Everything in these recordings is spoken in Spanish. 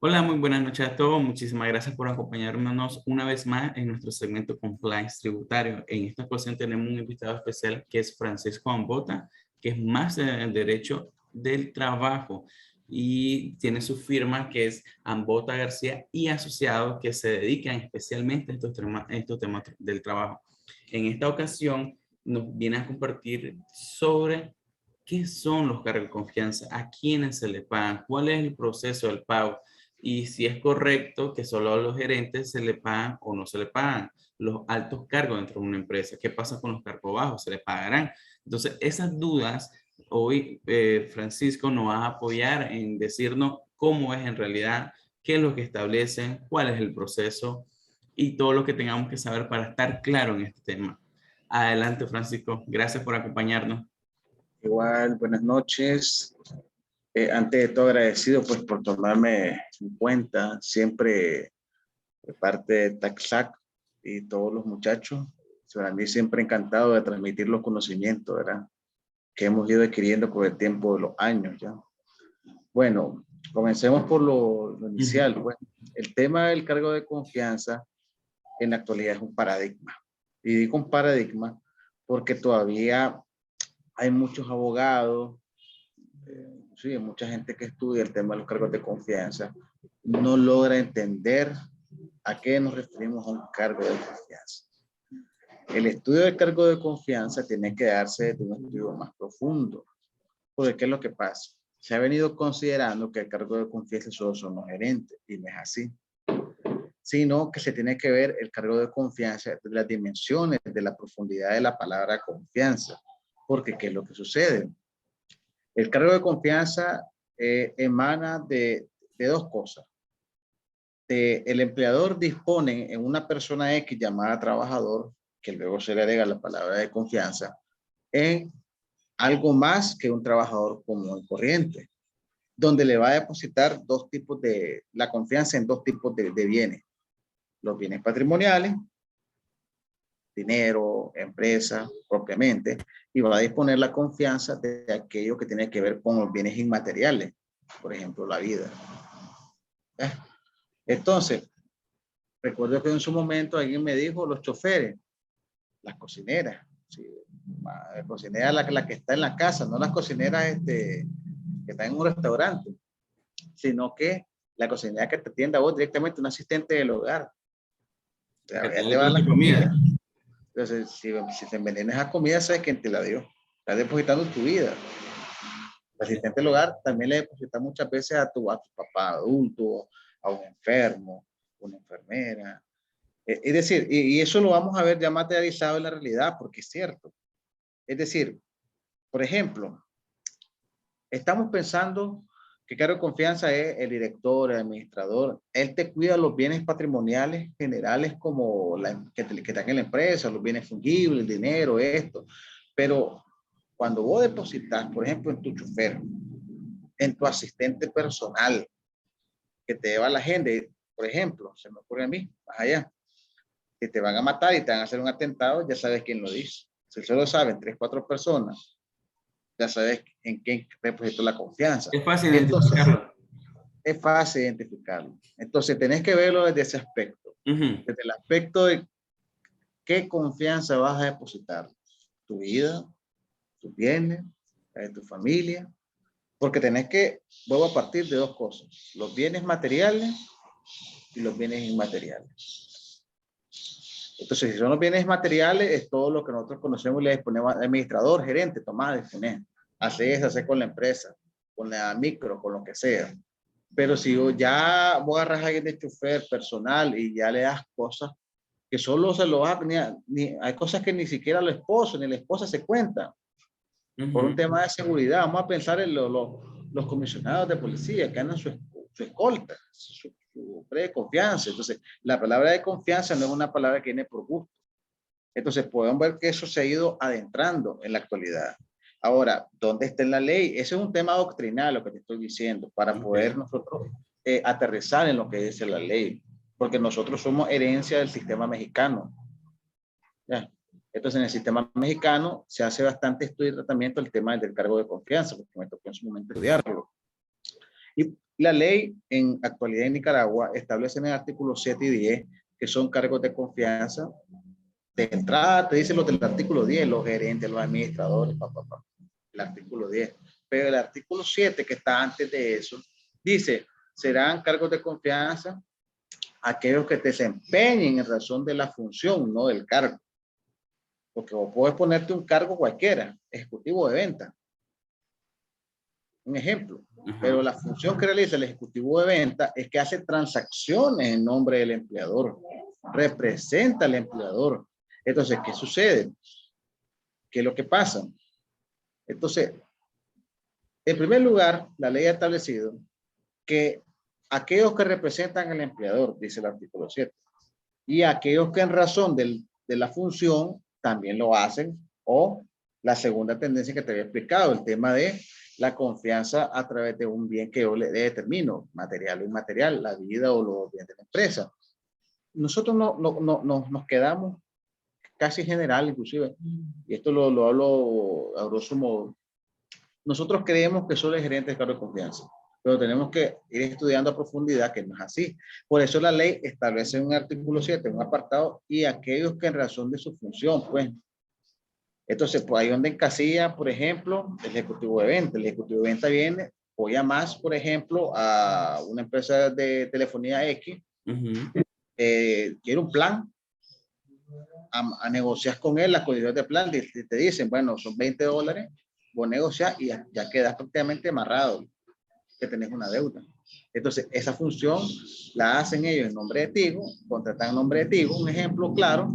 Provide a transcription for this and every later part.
Hola, muy buenas noches a todos. Muchísimas gracias por acompañarnos una vez más en nuestro segmento Compliance Tributario. En esta ocasión tenemos un invitado especial que es Francisco Ambota, que es máster en Derecho del Trabajo y tiene su firma que es Ambota García y Asociados, que se dedican especialmente a estos temas del trabajo. En esta ocasión nos viene a compartir sobre qué son los cargos de confianza, a quiénes se les pagan, cuál es el proceso del pago y si es correcto que solo a los gerentes se le pagan o no se le pagan los altos cargos dentro de una empresa. ¿Qué pasa con los cargos bajos? ¿Se les pagarán? Entonces, esas dudas, hoy Francisco nos va a apoyar en decirnos cómo es en realidad, qué es lo que establecen, cuál es el proceso y todo lo que tengamos que saber para estar claro en este tema. Adelante, Francisco. Gracias por acompañarnos. Igual, buenas noches. Ante de todo agradecido pues por tomarme en cuenta siempre de parte de TaxAC y todos los muchachos. Para mí siempre encantado de transmitir los conocimientos, ¿verdad? Que hemos ido adquiriendo con el tiempo de los años ya. Bueno, comencemos por lo inicial. Bueno, el tema del cargo de confianza en la actualidad es un paradigma. Y digo un paradigma porque todavía hay muchos abogados, sí, mucha gente que estudia el tema de los cargos de confianza, no logra entender a qué nos referimos a un cargo de confianza. El estudio del cargo de confianza tiene que darse desde un estudio más profundo. Porque ¿qué es lo que pasa? Se ha venido considerando que el cargo de confianza solo son los gerentes, y no es así. Sino que se tiene que ver el cargo de confianza de las dimensiones, de la profundidad de la palabra confianza. Porque ¿qué es lo que sucede? El cargo de confianza emana de dos cosas. El empleador dispone en una persona X llamada trabajador, que luego se le agrega la palabra de confianza, en algo más que un trabajador común y corriente, donde le va a depositar la confianza en dos tipos de bienes. Los bienes patrimoniales, dinero, empresa, propiamente, y va a disponer la confianza de aquello que tiene que ver con los bienes inmateriales, por ejemplo, la vida. Entonces, recuerdo que en su momento alguien me dijo, los choferes, las cocineras, sí, la cocinera la que está en la casa, no las cocineras que están en un restaurante, sino que la cocinera que te atienda a vos directamente, un asistente del hogar. O sea, ya te va a dar la comida. Entonces, si te envenenas a comida, sabes quién te la dio. Estás depositando tu vida. El asistente del hogar también le deposita muchas veces a tu papá adulto, a un enfermo, una enfermera. Es decir, y eso lo vamos a ver ya materializado en la realidad, porque es cierto. Es decir, por ejemplo, estamos pensando que cargo de confianza es el director, el administrador. Él te cuida los bienes patrimoniales generales como que están en la empresa, los bienes fungibles, el dinero, esto. Pero cuando vos depositas, por ejemplo, en tu chofer, en tu asistente personal, que te lleva la agenda, por ejemplo, se me ocurre a mí, más allá, que te van a matar y te van a hacer un atentado, ya sabes quién lo dice. Si solo saben 3, 4 personas, ya sabes en quién depositó la confianza. Es fácil Entonces, identificarlo. es fácil identificarlo. Entonces, tenés que verlo desde ese aspecto. Desde el aspecto de qué confianza vas a depositar. Tu vida, tus bienes, tu familia. Porque tenés que, vuelvo a partir de dos cosas. Los bienes materiales y los bienes inmateriales. Entonces, si son los bienes materiales, es todo lo que nosotros conocemos y le disponemos administrador, gerente, tomar, disponer. Hacer con la empresa, con la micro, con lo que sea. Pero si ya vos agarras a alguien de chofer personal y ya le das cosas que solo se lo va hay cosas que ni siquiera el esposo ni la esposa se cuentan. Por un tema de seguridad, vamos a pensar en los comisionados de policía que andan su escolta, su de confianza. Entonces, la palabra de confianza no es una palabra que viene por gusto. Entonces, podemos ver que eso se ha ido adentrando en la actualidad. Ahora, ¿dónde está en la ley? Ese es un tema doctrinal, lo que te estoy diciendo, para poder nosotros aterrizar en lo que dice la ley, porque nosotros somos herencia del sistema mexicano. ¿Ya? Entonces, en el sistema mexicano se hace bastante estudio y tratamiento del tema del cargo de confianza, porque me tocó en su momento estudiarlo. Y la ley en actualidad en Nicaragua establece en el artículo 7 y 10 que son cargos de confianza. De entrada te dice los del artículo 10, los gerentes, los administradores, el artículo 10. Pero el artículo 7, que está antes de eso, dice, serán cargos de confianza aquellos que te desempeñen en razón de la función, no del cargo. Porque vos puedes ponerte un cargo cualquiera, ejecutivo de venta. Un ejemplo. Pero la función que realiza el ejecutivo de venta es que hace transacciones en nombre del empleador. Representa al empleador. Entonces, ¿qué sucede? ¿Qué es lo que pasa? Entonces, en primer lugar, la ley ha establecido que aquellos que representan al empleador, dice el artículo 7, y aquellos que en razón de la función también lo hacen, o la segunda tendencia que te había explicado, el tema de la confianza a través de un bien que yo le determino, material o inmaterial, la vida o los bienes de la empresa. Nosotros nos quedamos casi general, inclusive, y esto lo hablo a grosso modo, nosotros creemos que solo el gerente es cargo de confianza, pero tenemos que ir estudiando a profundidad que no es así. Por eso la ley establece en un artículo 7, un apartado, y aquellos que en razón de su función, pues. Entonces, pues ahí donde encasilla, por ejemplo, el ejecutivo de venta. El ejecutivo de venta viene, apoya más, por ejemplo, a una empresa de telefonía X, quiere un plan, a negociar con él las condiciones de plan, te dicen, bueno, son $20, vos negocias y ya quedas prácticamente amarrado, que tenés una deuda. Entonces, esa función la hacen ellos en nombre de Tigo, contratan en nombre de Tigo, un ejemplo claro,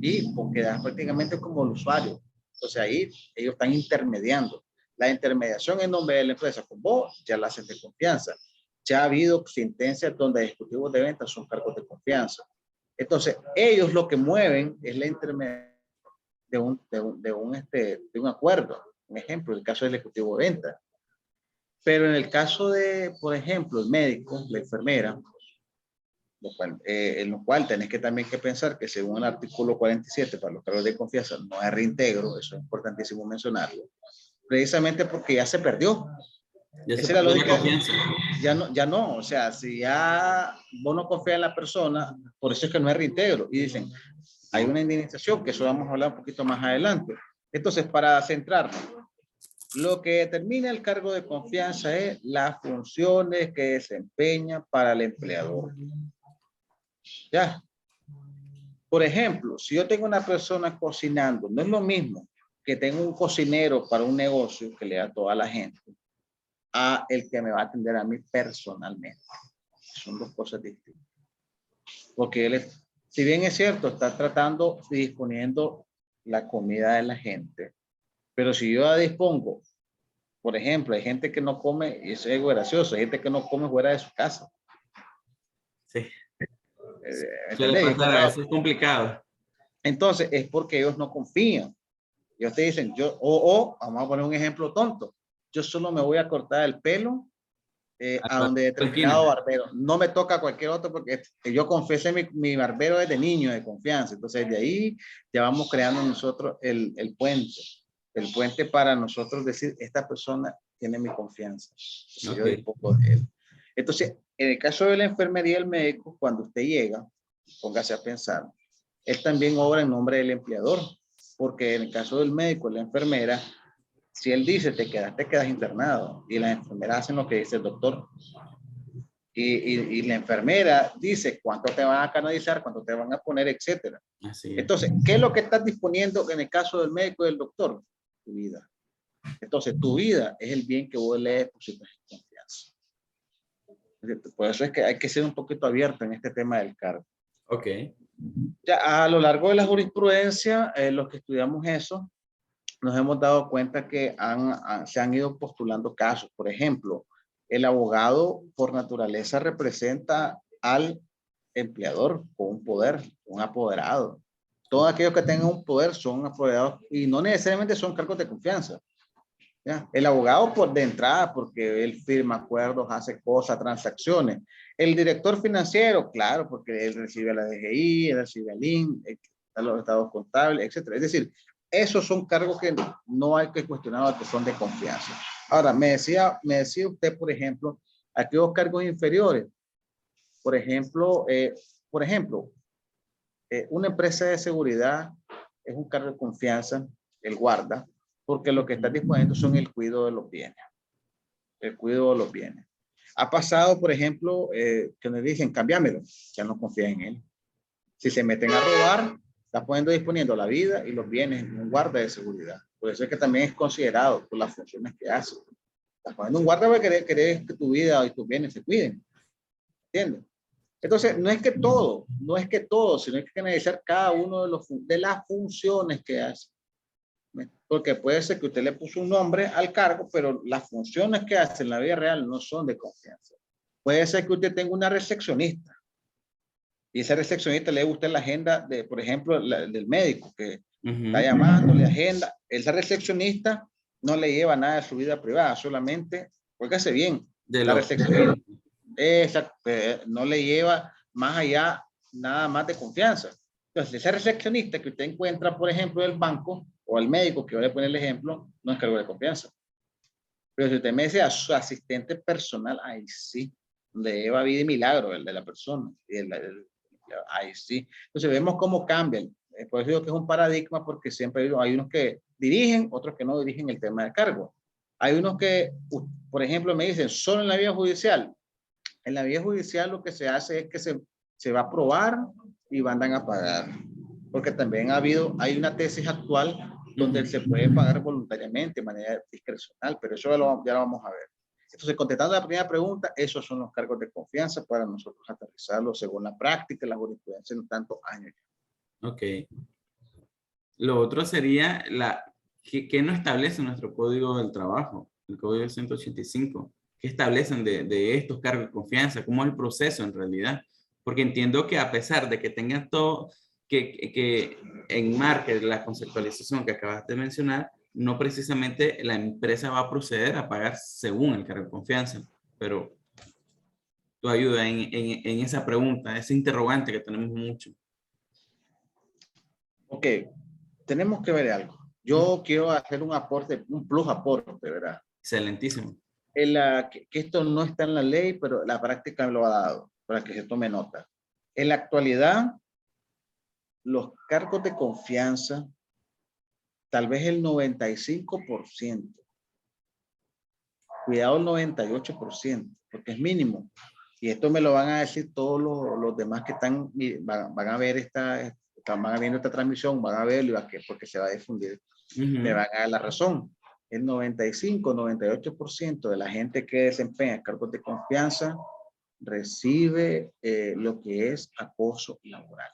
y pues quedas prácticamente como el usuario. Entonces, ahí ellos están intermediando. La intermediación en nombre de la empresa con vos ya la hacen de confianza. Ya ha habido sentencias donde ejecutivos de ventas son cargos de confianza. Entonces, ellos lo que mueven es la intermediación de un acuerdo. Un ejemplo, el caso del ejecutivo de venta. Pero en el caso de, por ejemplo, el médico, la enfermera, en lo cual tenés que también que pensar que según el artículo 47 para los cargos de confianza no hay reintegro, eso es importantísimo mencionarlo, precisamente porque ya se perdió. Esa es la lógica. Ya no, o sea, si ya vos no confías en la persona, por eso es que no hay reintegro. Y dicen, hay una indemnización, que eso vamos a hablar un poquito más adelante. Entonces, para centrarnos, lo que determina el cargo de confianza es las funciones que desempeña para el empleador. Ya. Por ejemplo, si yo tengo una persona cocinando, no es lo mismo que tengo un cocinero para un negocio que le da a toda la gente, a el que me va a atender a mí personalmente. Son dos cosas distintas. Porque él, si bien es cierto, está tratando y disponiendo la comida de la gente, pero si yo la dispongo, por ejemplo, hay gente que no come, y eso es gracioso, hay gente que no come fuera de su casa. Sí. Suele pasar, eso es complicado. Entonces, es porque ellos no confían. Ellos te dicen, vamos a poner un ejemplo tonto, yo solo me voy a cortar el pelo a donde determinado barbero. No me toca a cualquier otro porque yo confesé mi barbero desde niño de confianza. Entonces, de ahí ya vamos creando nosotros el puente. El puente para nosotros decir, esta persona tiene mi confianza. Okay. Yo dispongo de él. Entonces, en el caso de la enfermería y el médico, cuando usted llega, póngase a pensar, él también obra en nombre del empleador, porque en el caso del médico, la enfermera, si él dice te quedas internado, y las enfermeras hacen lo que dice el doctor. Y la enfermera dice cuánto te van a canalizar, cuánto te van a poner, etcétera. Entonces, ¿qué es lo que estás disponiendo en el caso del médico y del doctor? Tu vida. Entonces, tu vida es el bien que vos le depositas en confianza. Por eso es que hay que ser un poquito abierto en este tema del cargo. Ok. Ya a lo largo de la jurisprudencia, los que estudiamos eso, nos hemos dado cuenta que se han ido postulando casos. Por ejemplo, el abogado por naturaleza representa al empleador con un poder, un apoderado. Todos aquellos que tengan un poder son apoderados y no necesariamente son cargos de confianza. ¿Ya? El abogado por de entrada, porque él firma acuerdos, hace cosas, transacciones. El director financiero, claro, porque él recibe a la DGI, él recibe al IN, a los estados contables, etcétera. Es decir, esos son cargos que no hay que cuestionar, que son de confianza. Ahora, me decía usted, por ejemplo, Aquellos cargos inferiores, por ejemplo, una empresa de seguridad es un cargo de confianza, el guarda, porque lo que está disponiendo son el cuidado de los bienes. El cuidado de los bienes. Ha pasado, por ejemplo, que nos dicen, cámbiamelo, ya no confía en él. Si se meten a robar, está disponiendo la vida y los bienes en un guarda de seguridad. Por eso es que también es considerado por las funciones que hace. Está poniendo un guarda para querer que tu vida y tus bienes se cuiden. ¿Entiendes? Entonces, no es que todo, sino que hay que analizar cada uno de las funciones que hace. Porque puede ser que usted le puso un nombre al cargo, pero las funciones que hace en la vida real no son de confianza. Puede ser que usted tenga una recepcionista y esa recepcionista le gusta la agenda de, por ejemplo, del médico que está llamando, le agenda. Esa recepcionista no le lleva nada de su vida privada, solamente, póngase bien, la recepcionista no le lleva más allá nada más de confianza. Entonces, esa recepcionista que usted encuentra, por ejemplo, del banco o al médico, que voy a poner el ejemplo, no es cargo de confianza. Pero si usted me dice a su asistente personal, ahí sí, le lleva vida y milagro el de la persona. Ahí sí. Entonces vemos cómo cambian. Por eso digo que es un paradigma, porque siempre hay unos que dirigen, otros que no dirigen el tema de cargo. Hay unos que, por ejemplo, me dicen, solo en la vía judicial. En la vía judicial lo que se hace es que se va a probar y mandan a pagar. Porque también hay una tesis actual donde se puede pagar voluntariamente de manera discrecional, pero eso ya lo vamos a ver. Entonces, contestando la primera pregunta, esos son los cargos de confianza para nosotros aterrizarlos según la práctica y la jurisprudencia en tantos años. Ok. Lo otro sería ¿qué no establece nuestro Código del Trabajo? El Código 185. ¿Qué establecen de estos cargos de confianza? ¿Cómo es el proceso en realidad? Porque entiendo que a pesar de que tengan todo, que enmarque la conceptualización que acabas de mencionar, no precisamente la empresa va a proceder a pagar según el cargo de confianza. Pero tu ayuda en esa pregunta, ese interrogante que tenemos mucho. Ok, tenemos que ver algo. Yo quiero hacer un aporte, un plus aporte, ¿verdad? Excelentísimo. Que esto no está en la ley, pero la práctica me lo ha dado, para que se tome nota. En la actualidad, los cargos de confianza, tal vez el 95%, cuidado el 98%, porque es mínimo. Y esto me lo van a decir todos los demás que van a ver van viendo esta transmisión, van a verlo porque se va a difundir. Me van a dar la razón. El 95-98% de la gente que desempeña cargos de confianza recibe lo que es acoso laboral.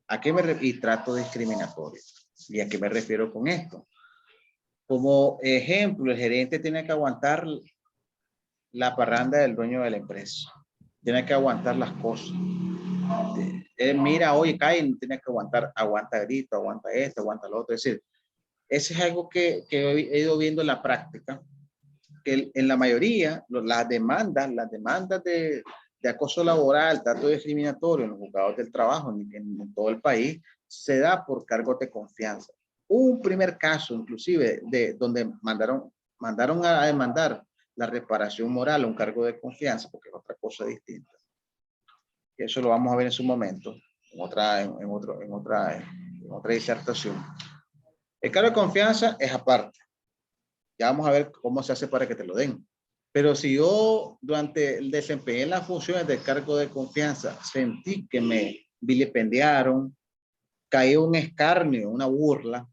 ¿A qué y trato discriminatorio? ¿Y a qué me refiero con esto? Como ejemplo, el gerente tiene que aguantar la parranda del dueño de la empresa. Tiene que aguantar las cosas. Mira, oye, cae, tiene que aguanta grito, aguanta esto, aguanta lo otro. Es decir, ese es algo que he ido viendo en la práctica, que en la mayoría, las demandas de acoso laboral, trato discriminatorio en los juzgados del trabajo en todo el país, se da por cargos de confianza. Un primer caso, inclusive, donde mandaron a demandar la reparación moral a un cargo de confianza, porque es otra cosa distinta. Y eso lo vamos a ver en su momento, en otra disertación. El cargo de confianza es aparte. Ya vamos a ver cómo se hace para que te lo den. Pero si yo durante el desempeño de las funciones de cargo de confianza sentí que me vilipendiaron, caí un escarnio, una burla,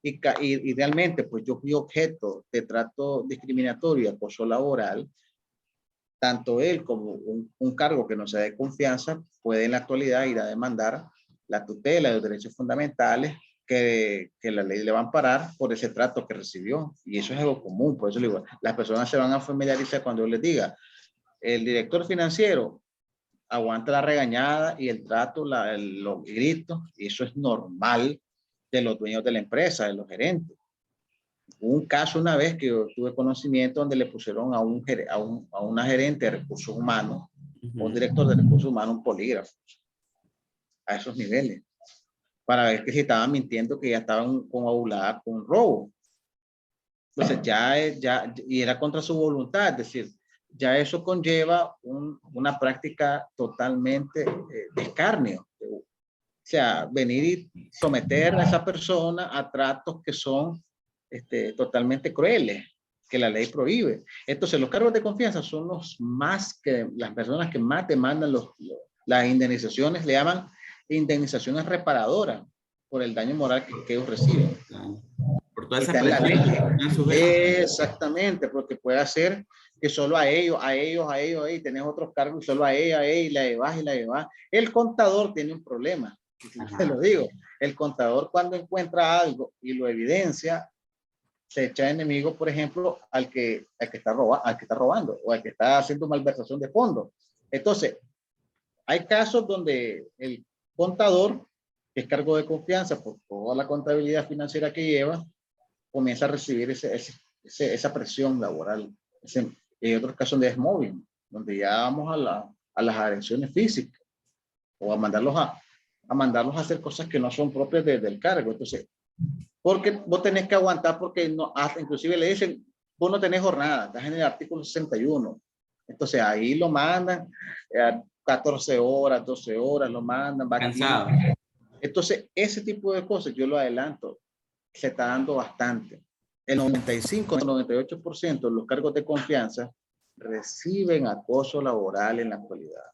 y realmente pues yo fui objeto de trato discriminatorio y acoso laboral, tanto él como un cargo que no sea de confianza puede en la actualidad ir a demandar la tutela de los derechos fundamentales que la ley le va a amparar por ese trato que recibió. Y eso es algo común, por eso le digo, las personas se van a familiarizar cuando yo les diga, el director financiero aguanta la regañada y el trato, los gritos, y eso es normal de los dueños de la empresa, de los gerentes. Hubo un caso una vez que yo tuve conocimiento donde le pusieron a una gerente de recursos humanos, un director de recursos humanos, un polígrafo, a esos niveles, para ver que si estaban mintiendo, que ya estaban confabuladas con robo. Entonces y era contra su voluntad, es decir, ya eso conlleva una práctica totalmente de escarnio. O sea, venir y someter a esa persona a tratos que son totalmente crueles, que la ley prohíbe. Entonces, los cargos de confianza son las personas que más demandan las indemnizaciones, le llaman indemnizaciones reparadoras por el daño moral que ellos reciben. Por toda Y esa está en la presión ley. que están sujetos. Exactamente, porque puede hacer que solo a ellos, y tenés otros cargos, y solo a ella, y la llevas. El contador tiene un problema, te lo digo. El contador, cuando encuentra algo y lo evidencia, se echa enemigo, por ejemplo, al que está robando o al que está haciendo malversación de fondos. Entonces, hay casos donde el contador, que es cargo de confianza por toda la contabilidad financiera que lleva, comienza a recibir esa presión laboral. Hay otros casos de desmoving, donde ya vamos a las agresiones físicas o a mandarlos a hacer cosas que no son propias del cargo. Entonces, porque vos tenés que aguantar, porque no, hasta inclusive le dicen, vos no tenés jornada, estás en el artículo 61. Entonces ahí lo mandan 14 horas, 12 horas, lo mandan, va Cansado. aquí. Entonces, ese tipo de cosas yo lo adelanto, se está dando bastante. El 95-98% de los cargos de confianza reciben acoso laboral en la actualidad.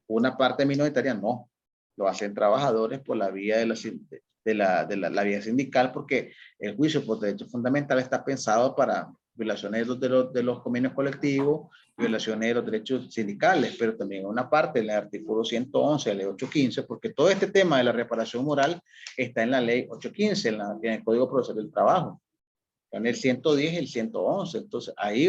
Una parte minoritaria no, lo hacen trabajadores por la vía la vía sindical, porque el juicio por derecho fundamental está pensado para violaciones de los convenios colectivos, violaciones de los derechos sindicales, pero también una parte del artículo 111 de la ley 815, porque todo este tema de la reparación moral está en la ley 815, en el Código Procesal del Trabajo, en el 110 y el 111. Entonces, ahí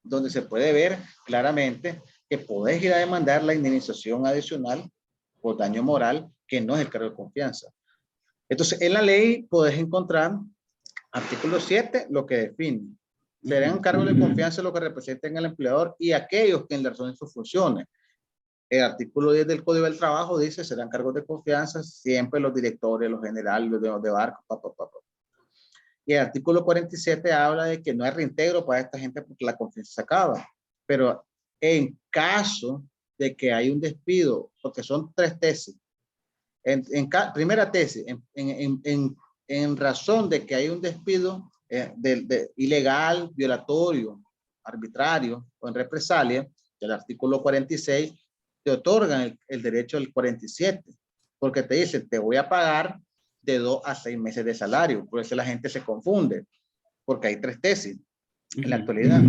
donde se puede ver claramente que podés ir a demandar la indemnización adicional por daño moral, que no es el cargo de confianza. Entonces, en la ley podés encontrar, artículo 7, lo que define. Serán cargos de confianza lo que representen al empleador y aquellos que en la razón de sus funciones. El artículo 10 del Código del Trabajo dice, serán cargos de confianza siempre los directores, los generales, los de barco, Y el artículo 47 habla de que no hay reintegro para esta gente porque la confianza se acaba. Pero en caso de que hay un despido, porque son 3 tesis. Primera tesis, en razón de que hay un despido ilegal, violatorio, arbitrario o en represalia, el artículo 46 te otorgan el derecho al 47, porque te dice, te voy a pagar de 2 a 6 meses de salario. Por eso la gente se confunde, porque hay 3 tesis en la actualidad.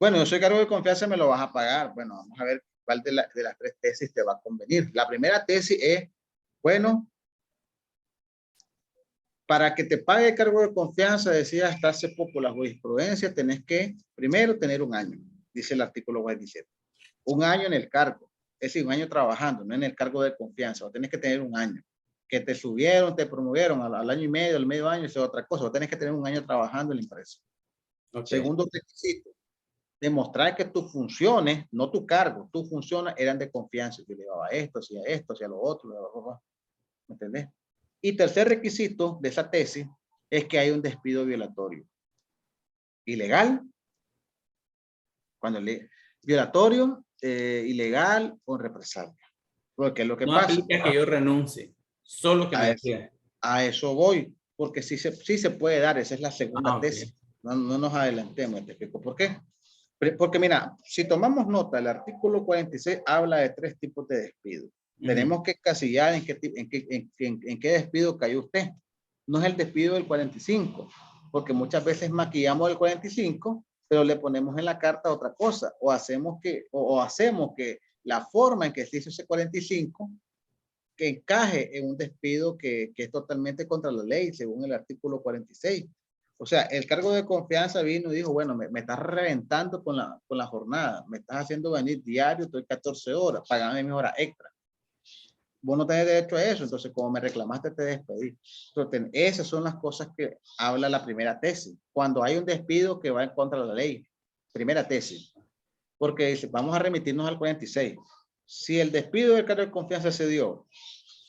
Bueno, yo soy cargo de confianza, me lo vas a pagar. Bueno, vamos a ver cuál de las 3 tesis te va a convenir. La primera tesis es, bueno, para que te pague el cargo de confianza, decía hasta hace poco la jurisprudencia, tenés que primero tener un año, dice el artículo 47. Un año en el cargo, es decir, un año trabajando, no en el cargo de confianza. O tenés que tener un año. Que te subieron, te promovieron al año y medio, al medio año, eso es otra cosa. O tenés que tener un año trabajando en la empresa. Okay. Segundo requisito, demostrar que tus funciones, no tu cargo, tus funciones eran de confianza. Yo llevaba esto, hacía lo otro, ¿me entendés? Y tercer requisito de esa tesis es que hay un despido violatorio. Ilegal, violatorio, ilegal o represalia. Porque lo que no pasa... No aplica que yo renuncie, solo que me despidan. A eso voy, porque sí se puede dar, esa es la segunda tesis. Okay. No nos adelantemos, te explico por qué. Porque mira, si tomamos nota, el artículo 46 habla de 3 tipos de despido. Tenemos que casillar en qué despido cayó usted. No es el despido del 45, porque muchas veces maquillamos el 45, pero le ponemos en la carta otra cosa, o hacemos que la forma en que se hizo ese 45 que encaje en un despido que es totalmente contra la ley, según el artículo 46. O sea, el cargo de confianza vino y dijo, bueno, me estás reventando con la jornada, me estás haciendo venir diario, estoy 14 horas, pagame mis horas extra. Vos no tenés derecho a eso, entonces como me reclamaste te despedí. Entonces, esas son las cosas que habla la primera tesis. Cuando hay un despido que va en contra de la ley, primera tesis. Porque dice, vamos a remitirnos al 46. Si el despido del cargo de confianza se dio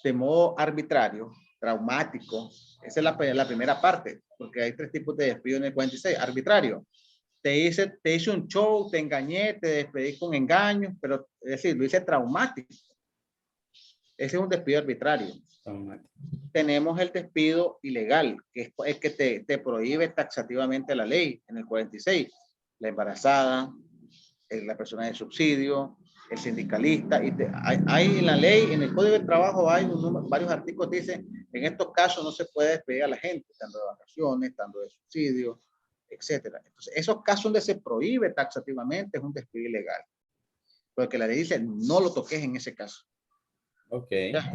de modo arbitrario, traumático. Esa es la primera parte, porque hay 3 tipos de despido en el 46. Arbitrario. Te hice un show, te engañé, te despedí con engaños, pero es decir, lo hice traumático. Ese es un despido arbitrario. Tenemos el despido ilegal, que es el que te prohíbe taxativamente la ley en el 46. La embarazada, la persona de subsidio, el sindicalista. Y hay en la ley, en el Código de Trabajo, hay varios artículos que dicen, en estos casos no se puede despedir a la gente, tanto de vacaciones, tanto de subsidio, etcétera. Entonces, esos casos donde se prohíbe taxativamente es un despido ilegal. Porque la ley dice, no lo toques en ese caso. Ok. ¿Ya?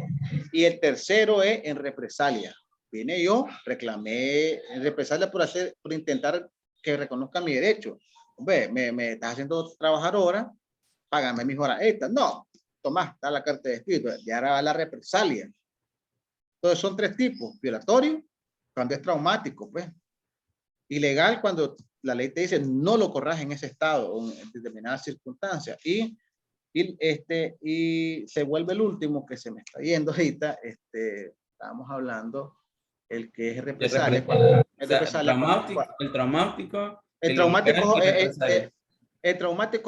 Y el tercero es en represalia. Vine yo, reclamé en represalia por intentar que reconozca mi derecho. Hombre, me estás haciendo trabajar horas, págame mis horas extras. No, tomá, está la carta de despido. Y ahora va la represalia. Entonces son 3 tipos. Violatorio, cuando es traumático, pues. Ilegal, cuando la ley te dice no lo corras en ese estado o en determinadas circunstancias. Y se vuelve el último que se me está yendo ahorita. Estábamos hablando el que es represalia. El traumático, el traumático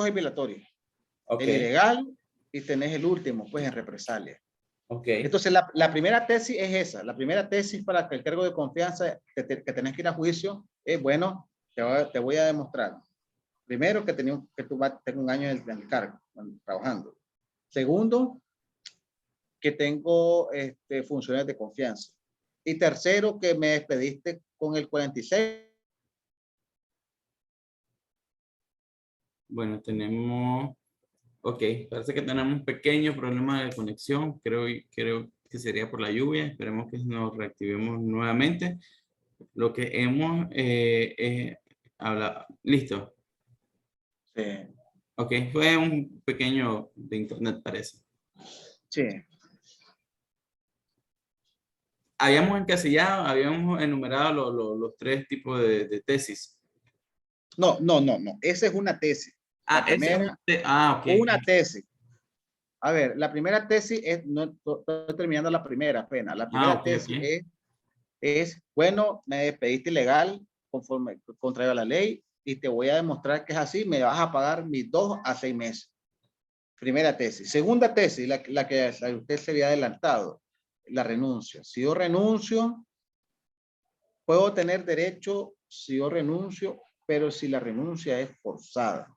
es el violatorio. Okay. El ilegal, y tenés el último, pues en represalia. Okay. Entonces, la primera tesis es esa. La primera tesis para que el cargo de confianza que tenés que ir a juicio es, bueno, te voy a demostrar. Primero, que tengo un año en el cargo, trabajando. Segundo, que tengo funciones de confianza. Y tercero, que me despediste con el 46. Bueno, tenemos... Ok, parece que tenemos un pequeño problema de conexión. Creo que sería por la lluvia. Esperemos que nos reactivemos nuevamente. Lo que hemos hablado. ¿Listo? Sí. Ok, fue un pequeño de internet, parece. Sí. Habíamos encasillado, habíamos enumerado los 3 tipos de tesis. No. Esa es una tesis. La primera, okay. Una tesis. A ver, la primera tesis es, no estoy terminando la primera apenas. La primera tesis es, bueno, me despediste ilegal conforme contrario a la ley y te voy a demostrar que es así, me vas a pagar mis 2 a 6 meses. Primera tesis. Segunda tesis, la que usted se había adelantado, la renuncia. Si yo renuncio, puedo tener derecho si yo renuncio, pero si la renuncia es forzada.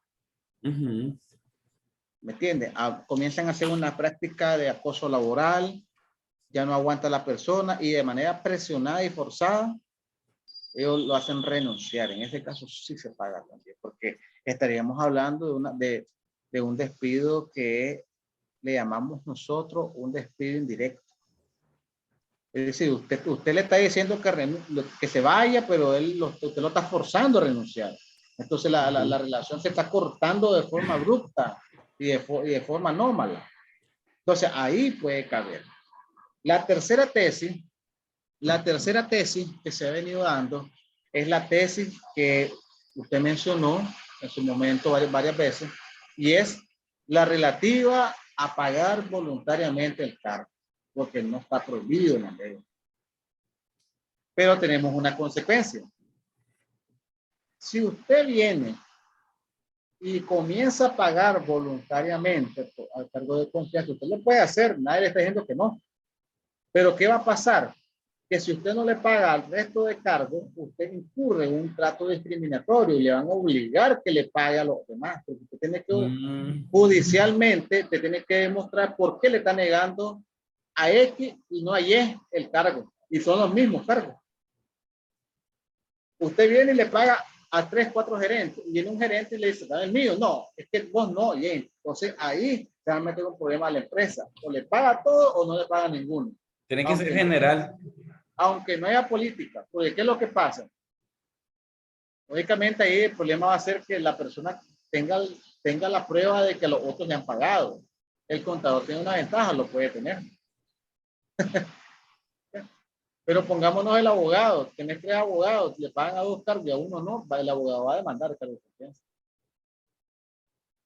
¿Me entiende? Comienzan a hacer una práctica de acoso laboral, ya no aguanta la persona y de manera presionada y forzada, ellos lo hacen renunciar. En ese caso sí se paga también, porque estaríamos hablando de un despido que le llamamos nosotros un despido indirecto. Es decir, usted le está diciendo que se vaya, pero usted lo está forzando a renunciar. Entonces la relación se está cortando de forma abrupta y de forma anómala. Entonces ahí puede caber. La tercera tesis que se ha venido dando es la tesis que usted mencionó en su momento varias veces, y es la relativa a pagar voluntariamente el cargo, porque no está prohibido en la ley. Pero tenemos una consecuencia. Si usted viene y comienza a pagar voluntariamente al cargo de confianza, usted lo puede hacer, nadie le está diciendo que no. Pero ¿qué va a pasar? Que si usted no le paga al resto de cargos, usted incurre en un trato discriminatorio y le van a obligar que le pague a los demás. Porque usted tiene que, judicialmente, te tiene que demostrar por qué le está negando a X y no a Y el cargo. Y son los mismos cargos. Usted viene y le paga a 3, 4 gerentes y viene un gerente y le dice, dame el mío. No, es que vos no, Y. Entonces ahí se va a meter un problema a la empresa. O le paga todo o no le paga ninguno. Tiene que ser general. Aunque no haya política, porque ¿qué es lo que pasa? Lógicamente ahí el problema va a ser que la persona tenga la prueba de que los otros le han pagado. El contador tiene una ventaja, lo puede tener. Pero pongámonos el abogado, tenés 3 abogados, le pagan a 2 cargos y a uno no, el abogado va a demandar el cargo de confianza.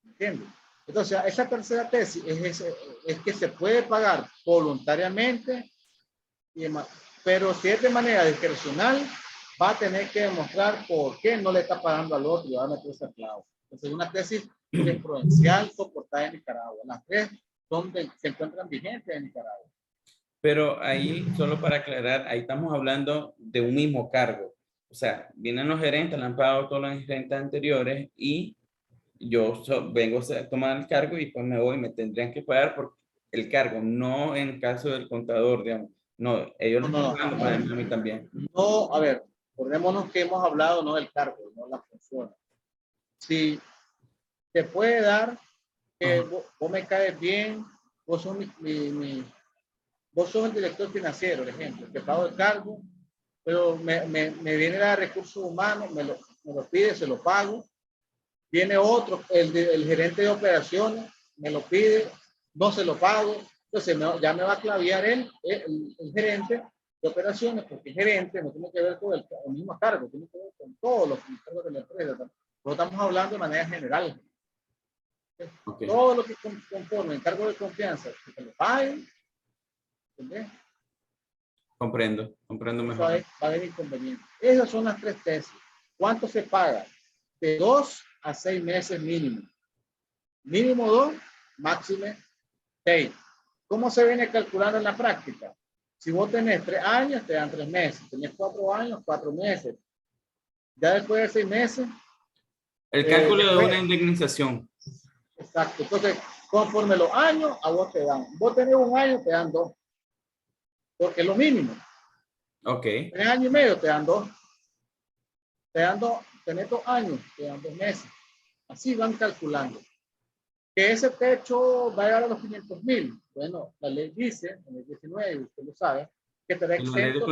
¿Entiendes? Entonces, esa tercera tesis es que se puede pagar voluntariamente Pero si es de manera discrecional, va a tener que demostrar por qué no le está pagando al otro y va a meter ese clavo. Entonces, una tesis jurisprudencial soportada en Nicaragua. Las tres se encuentran vigentes en Nicaragua. Pero ahí, solo para aclarar, ahí estamos hablando de un mismo cargo. O sea, vienen los gerentes, le han pagado todos los gerentes anteriores y yo vengo a tomar el cargo y pues me voy, me tendrían que pagar por el cargo, no en el caso del contador, digamos. No, ellos No, le están no, pagando para mí también. no, a ver, acordémonos que hemos hablado no del cargo, no la función. Si te puede dar que vos me caes bien, vos sos vos sos el director financiero, por ejemplo, que pago el cargo, pero me viene la de recursos humanos, me lo pide, se lo pago. Viene otro, el gerente de operaciones, me lo pide, no se lo pago. Entonces ya me va a claviar el gerente de operaciones, porque el gerente no tiene que ver con el mismo cargo, tiene que ver con todos los cargos de la empresa. No estamos hablando de manera general. Okay. Todo lo que conforme el cargo de confianza, que te lo paguen, ¿entendés? Comprendo mejor. Va a haber inconveniente. Esas son las tres tesis. ¿Cuánto se paga? De 2 a 6 meses mínimo. Mínimo 2, máximo 6. ¿Cómo se viene calculando en la práctica? Si vos tenés 3 años, te dan 3 meses. Tenés 4 años, 4 meses. Ya después de 6 meses. El cálculo de una indemnización. Exacto. Entonces, conforme los años, a vos te dan. Vos tenés 1 año, te dan 2. Porque es lo mínimo. Ok. 3 años y medio, te dan 2. Te dan 2. Tenés 2 años, te dan 2 meses. Así van calculando. Que ese techo va a llegar a los 500,000. Bueno, la ley dice, en el 19, usted lo sabe, que estará exento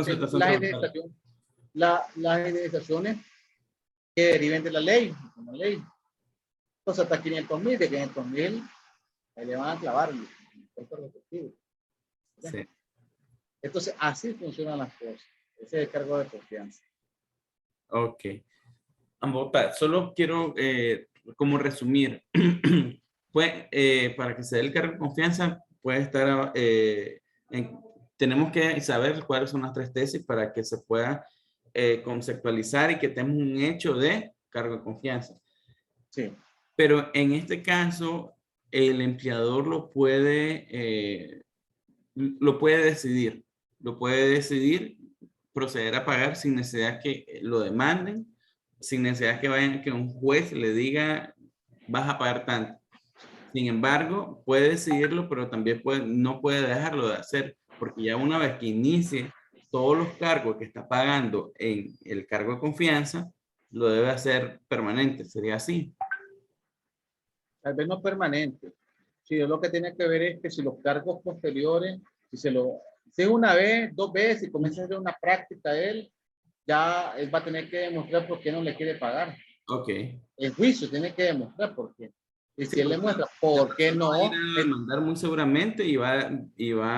las indemnizaciones que deriven de la ley. Entonces, hasta 500,000, de 500,000, ahí le van a clavar el impuesto respectivo. Sí. Entonces, así funcionan las cosas. Ese es el cargo de confianza. Ok. Ambota, solo quiero como resumir. Pues, para que se dé el cargo de confianza, puede estar, tenemos que saber cuáles son las tres tesis para que se pueda conceptualizar y que tengamos un hecho de cargo de confianza. Sí. Pero en este caso, el empleador lo puede decidir. Lo puede decidir proceder a pagar sin necesidad que lo demanden, sin necesidad que un juez le diga vas a pagar tanto. Sin embargo, puede decidirlo, pero también no puede dejarlo de hacer, porque ya una vez que inicie todos los cargos que está pagando en el cargo de confianza, lo debe hacer permanente. ¿Sería así? Tal vez no permanente. Sí, lo que tiene que ver es que si los cargos posteriores, si es una vez, 2 veces y comienza a hacer una práctica ya él va a tener que demostrar por qué no le quiere pagar. Ok. El juicio tiene que demostrar por qué. Y si él le muestra por qué no. Va a demandar muy seguramente y va.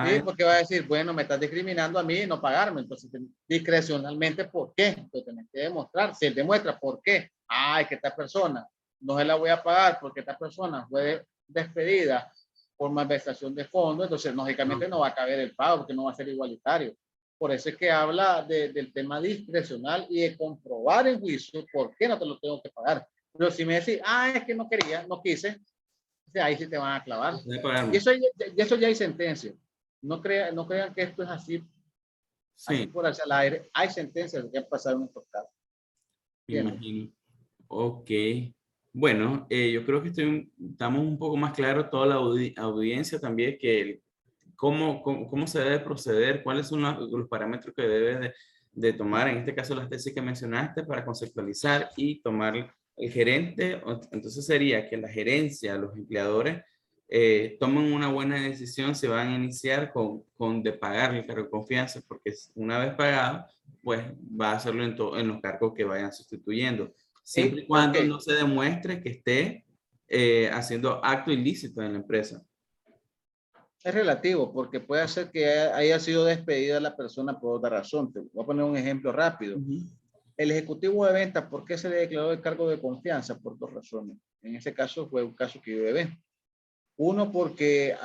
Sí, porque va a decir, bueno, me estás discriminando a mí y no pagarme. Entonces, discrecionalmente, ¿por qué? Entonces, tenés que demostrar. Si él demuestra por qué, ay, que esta persona no se la voy a pagar porque esta persona fue despedida por malversación de fondos, entonces, lógicamente, no va a caber el pago porque no va a ser igualitario. Por eso es que habla del tema discrecional y de comprobar en juicio por qué no te lo tengo que pagar. Pero si me decís, es que no quería, no quise, ahí sí te van a clavar. Y eso ya hay sentencia. No crean que esto es así, sí, así por hacia el aire. Hay sentencias que han pasado en estos casos. Me imagino. Ok. Bueno, yo creo que estamos un poco más claros, toda la audiencia también, que cómo se debe proceder, cuáles son los parámetros que debe de tomar, en este caso las tesis que mencionaste, para conceptualizar y tomar el gerente. Entonces sería que la gerencia, los empleadores, tomen una buena decisión si van a iniciar con de pagar el cargo de confianza, porque una vez pagado, pues va a hacerlo en los cargos que vayan sustituyendo, siempre y cuando no se demuestre que esté haciendo acto ilícito en la empresa. Es relativo, porque puede ser que haya sido despedida la persona por otra razón. Te voy a poner un ejemplo rápido. El ejecutivo de ventas, ¿por qué se le declaró el cargo de confianza? Por 2 razones. En ese caso fue un caso que yo llevé. Uno, porque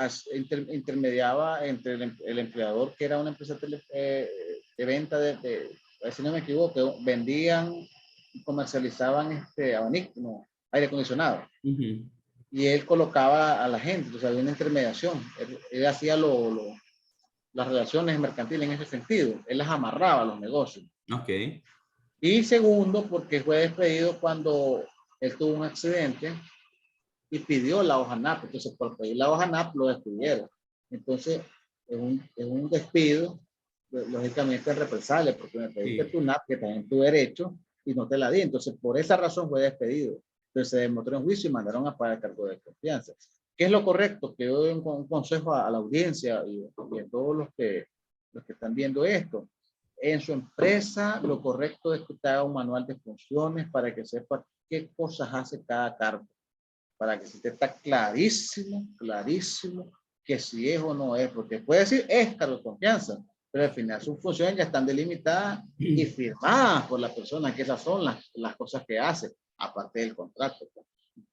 intermediaba entre el empleador, que era una empresa venta a ver si no me equivoco, vendían y comercializaban abanico, no, aire acondicionado. Ujú. Y él colocaba a la gente, entonces había una intermediación. Él hacía las relaciones mercantiles en ese sentido. Él las amarraba a los negocios. Ok. Y segundo, porque fue despedido cuando él tuvo un accidente y pidió la hoja NAP. Entonces, por pedir la hoja NAP, lo despidieron. Entonces, es un despido, lógicamente en represalia, porque me pediste Sí. tu NAP, que también es tu derecho, y no te la di. Entonces, por esa razón fue despedido. Entonces, se demostró en juicio y mandaron a pagar el cargo de confianza. ¿Qué es lo correcto? Que yo doy un consejo a la audiencia y a todos los que están viendo esto. En su empresa, lo correcto es que te haga un manual de funciones para que sepa qué cosas hace cada cargo, para que se te está clarísimo, clarísimo, que si es o no es, porque puede decir es cargo de confianza, pero al final sus funciones ya están delimitadas y firmadas por la persona, que esas son las cosas que hace, aparte del contrato.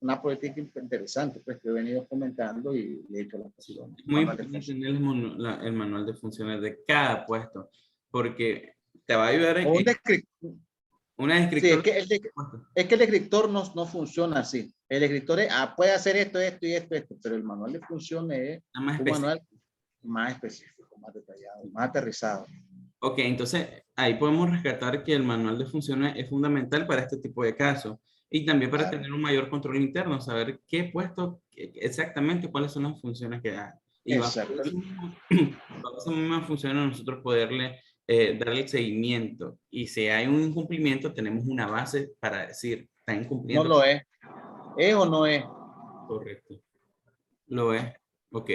Una política interesante, pues, que he venido comentando y le he dicho a las Sí, personas. es muy importante tener el manual de funciones de cada puesto, porque te va a ayudar O un en descriptor. una Sí, descriptora. es que el escritor no funciona así. El escritor puede hacer esto, esto y esto, esto, pero el manual de funciones es Más un manual específico. más específico, más detallado, más aterrizado. Ok, entonces ahí podemos rescatar que el manual de funciones es fundamental para este tipo de casos y también para Claro. tener un mayor control interno, saber qué puesto, exactamente cuáles son las funciones que da. Y Exacto. bajo esas mismas funciones nosotros poderle darle el seguimiento. Y si hay un incumplimiento, tenemos una base para decir, están No incumpliendo. lo es. ¿Es o no es? Correcto. Lo es. Ok.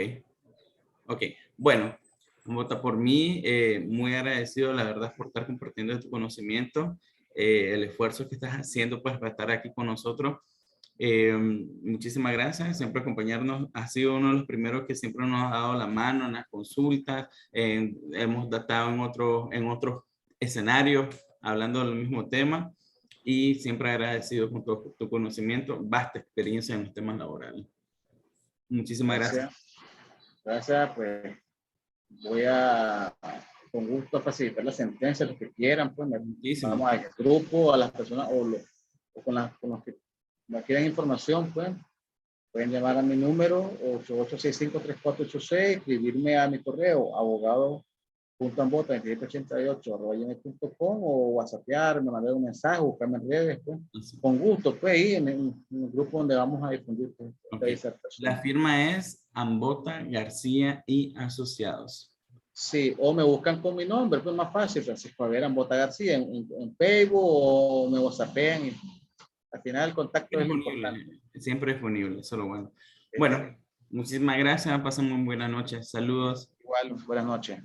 Ok. Bueno, vota por mí. Muy agradecido, la verdad, por estar compartiendo tu conocimiento, el esfuerzo que estás haciendo pues, para estar aquí con nosotros. Muchísimas gracias, siempre acompañarnos. Ha sido uno de los primeros que siempre nos ha dado la mano en las consultas. Hemos datado en otros escenarios hablando del mismo tema y siempre agradecido con tu conocimiento, vasta experiencia en los temas laborales. Muchísimas gracias. Gracias. Gracias, pues voy con gusto, facilitar la sentencia, los que quieran, pues Muchísimo. vamos al grupo, a las personas o con los que no quieran información, pues pueden llamar a mi número 8865-3486, escribirme a mi correo abogado.ambota2788@gmail.com o whatsappearme, mandar un mensaje, buscarme en redes, pues, con gusto, pues ahí en el grupo donde vamos a difundir pues, esta Okay. disertación. La firma es Ambota, García y Asociados. Sí, o me buscan con mi nombre, pues más fácil, Francisco Javier Ambota García, en Facebook o me whatsappean y al final el contacto es lo importante. Siempre disponible, solo bueno. Bueno, muchísimas gracias, pasen muy buenas noches, saludos. Igual, buenas noches.